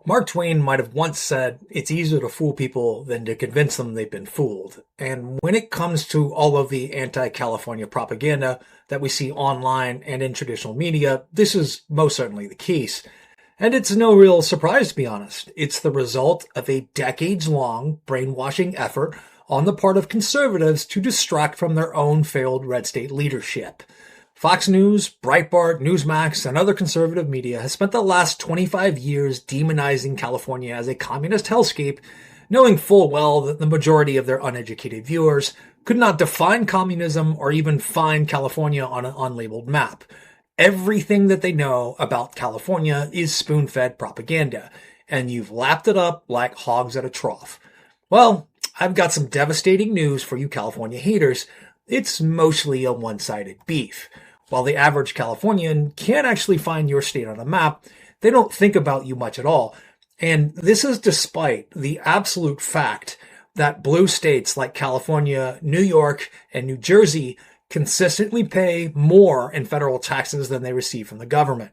Mark Twain might have once said, it's easier to fool people than to convince them they've been fooled. And when it comes to all of the anti-California propaganda that we see online and in traditional media, this is most certainly the case. And it's no real surprise, to be honest. It's the result of a decades-long brainwashing effort on the part of conservatives to distract from their own failed red state leadership. Fox News, Breitbart, NewsMax, and other conservative media has spent the last 25 years demonizing California as a communist hellscape, knowing full well that the majority of their uneducated viewers could not define communism or even find California on an unlabeled map. Everything that they know about California is spoon-fed propaganda, and you've lapped it up like hogs at a trough. Well, I've got some devastating news for you California haters. It's mostly a one-sided beef. While the average Californian can't actually find your state on a map, they don't think about you much at all. And this is despite the absolute fact that blue states like California, New York, and New Jersey consistently pay more in federal taxes than they receive from the government.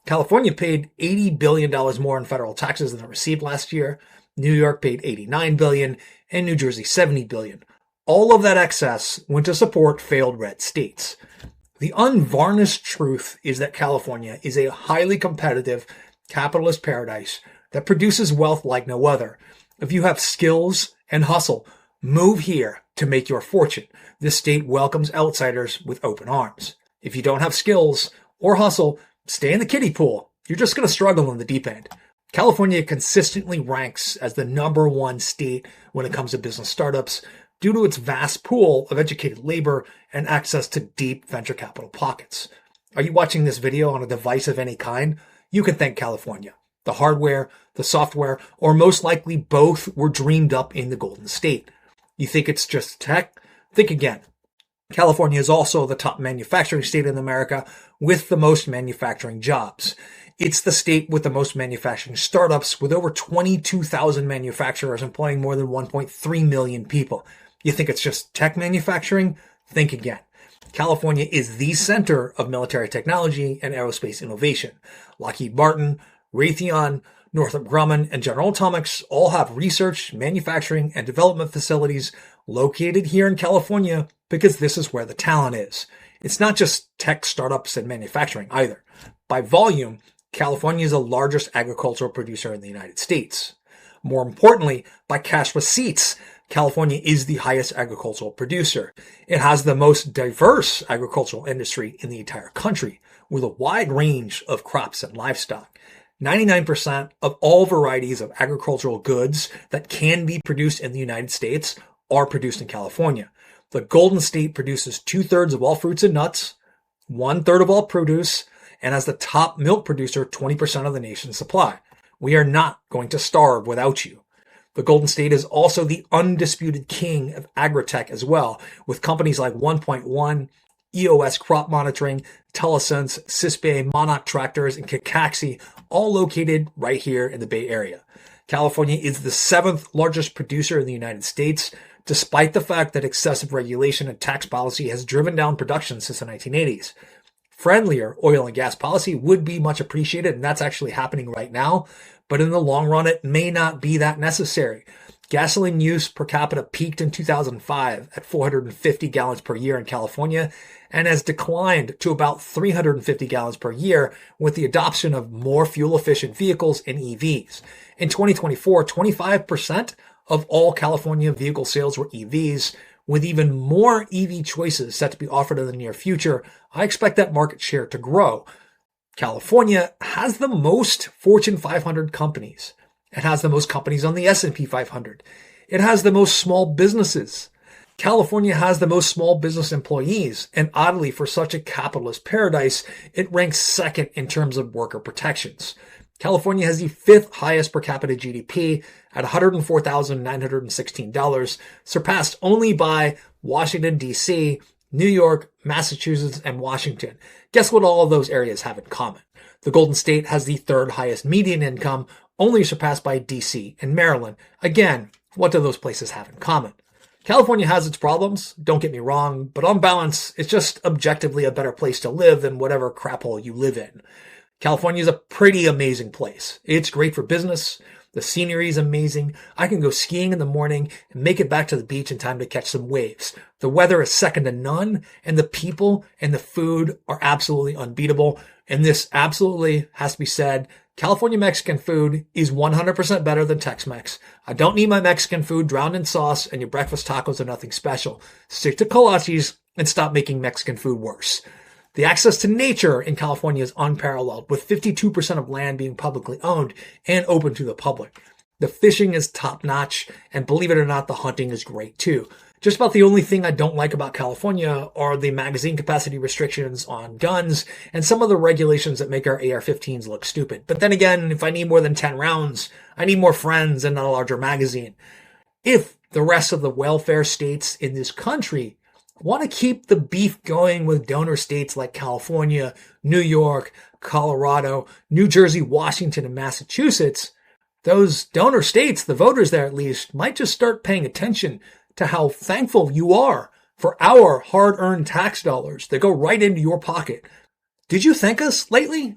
California paid $80 billion more in federal taxes than it received last year. New York paid $89 billion, and New Jersey $70 billion. All of that excess went to support failed red states. The unvarnished truth is that California is a highly competitive capitalist paradise that produces wealth like no other. If you have skills and hustle, move here to make your fortune. This state welcomes outsiders with open arms. If you don't have skills or hustle, stay in the kiddie pool. You're just going to struggle in the deep end. California consistently ranks as the #1 state when it comes to business startups, due to its vast pool of educated labor and access to deep venture capital pockets. Are you watching this video on a device of any kind? You can thank California. The hardware, the software, or most likely both were dreamed up in the Golden State. You think it's just tech? Think again. California is also the top manufacturing state in America with the most manufacturing jobs. It's the state with the most manufacturing startups, with over 22,000 manufacturers employing more than 1.3 million people. You think it's just tech manufacturing? Think again. California is the center of military technology and aerospace innovation. Lockheed Martin, Raytheon, Northrop Grumman, and General Atomics all have research, manufacturing, and development facilities located here in California because this is where the talent is. It's not just tech startups and manufacturing either. By volume, California is the largest agricultural producer in the United States. More importantly, by cash receipts, California is the highest agricultural producer. It has the most diverse agricultural industry in the entire country, with a wide range of crops and livestock. 99% of all varieties of agricultural goods that can be produced in the United States are produced in California. The Golden State produces 2/3 of all fruits and nuts, 1/3 of all produce, and as the top milk producer, 20% of the nation's supply. We are not going to starve without you. The Golden State is also the undisputed king of agritech as well, with companies like 1.1, EOS Crop Monitoring, Telesense, Sysbay, Monarch Tractors, and Kakaxi, all located right here in the Bay Area. California is the 7th largest producer in the United States, despite the fact that excessive regulation and tax policy has driven down production since the 1980s. Friendlier oil and gas policy would be much appreciated, and that's actually happening right now. But in the long run, it may not be that necessary. Gasoline use per capita peaked in 2005 at 450 gallons per year in California and has declined to about 350 gallons per year with the adoption of more fuel-efficient vehicles and EVs. In 2024, 25% of all California vehicle sales were EVs. With even more EV choices set to be offered in the near future, I expect that market share to grow. California has the most Fortune 500 companies. It has the most companies on the S&P 500. It has the most small businesses. California has the most small business employees, and oddly, for such a capitalist paradise, it ranks second in terms of worker protections. California has the 5th highest per capita GDP at $104,916, surpassed only by Washington, D.C., New York, Massachusetts, and Washington. Guess what all of those areas have in common? The Golden State has the 3rd highest median income, only surpassed by D.C. and Maryland. Again, what do those places have in common? California has its problems, don't get me wrong, but on balance, it's just objectively a better place to live than whatever crap hole you live in. California is a pretty amazing place. It's great for business. The scenery is amazing. I can go skiing in the morning and make it back to the beach in time to catch some waves. The weather is second to none, and the people and the food are absolutely unbeatable. And this absolutely has to be said. California Mexican food is 100% better than Tex-Mex. I don't need my Mexican food drowned in sauce, and your breakfast tacos are nothing special. Stick to kolaches and stop making Mexican food worse. The access to nature in California is unparalleled, with 52% of land being publicly owned and open to the public. The fishing is top-notch, and believe it or not, the hunting is great too. Just about the only thing I don't like about California are the magazine capacity restrictions on guns and some of the regulations that make our AR-15s look stupid. But then again, if I need more than 10 rounds, I need more friends and not a larger magazine. If the rest of the welfare states in this country want to keep the beef going with donor states like California, New York, Colorado, New Jersey, Washington, and Massachusetts, those donor states, the voters there at least, might just start paying attention to how thankful you are for our hard-earned tax dollars that go right into your pocket. Did you thank us lately?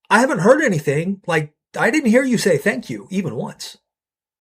I haven't heard anything. I didn't hear you say thank you even once.